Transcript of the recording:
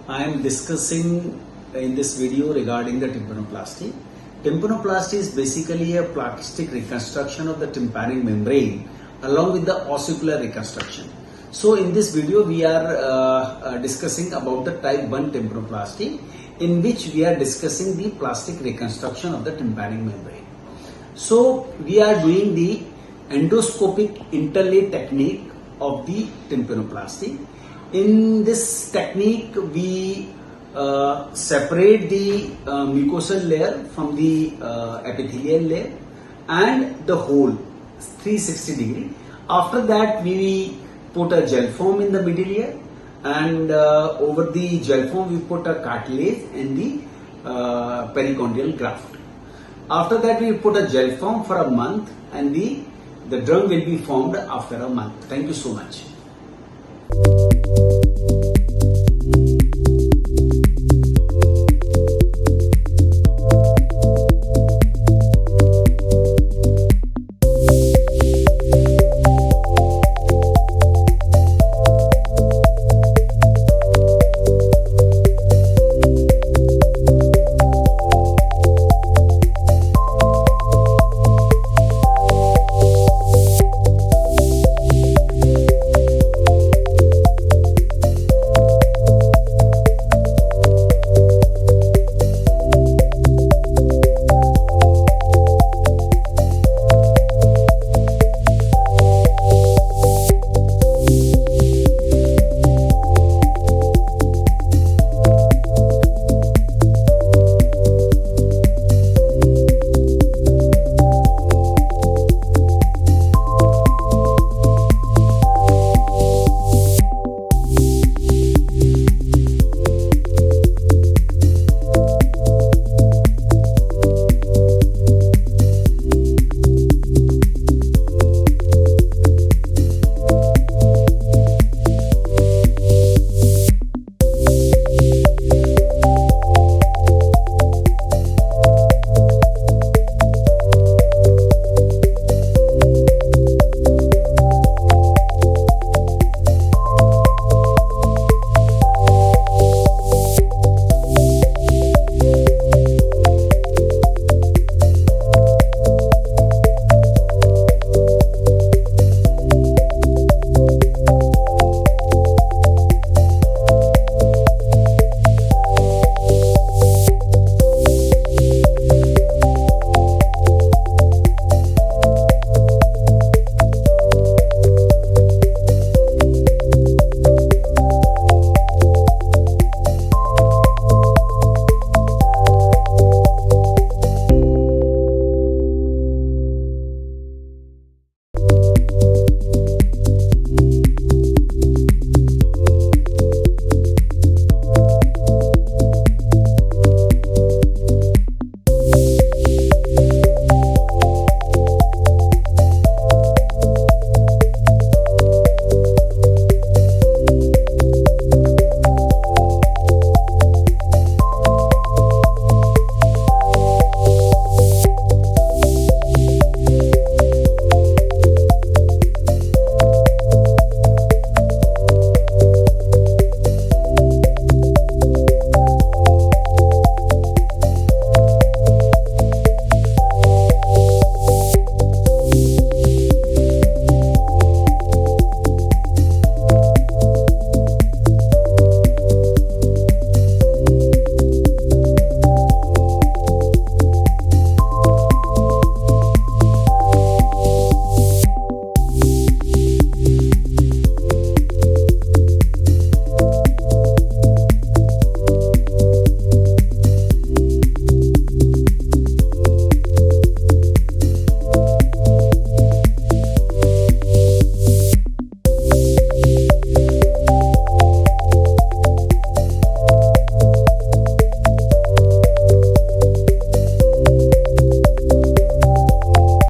I am discussing in this video regarding the tympanoplasty. Tympanoplasty is basically a plastic reconstruction of the tympanic membrane along with the ossicular reconstruction. So in this video we are discussing about the type 1 tympanoplasty, in which we are discussing the plastic reconstruction of the tympanic membrane. So we are doing the endoscopic interlay technique of the tympanoplasty. In this technique we separate the mucosal layer from the epithelial layer and the hole 360 degree. After that we put a gel foam in the middle layer, and over the gel foam we put a cartilage and the pericondyal graft. After that we put a gel foam for a month, and the drum will be formed after a month. Thank you so much.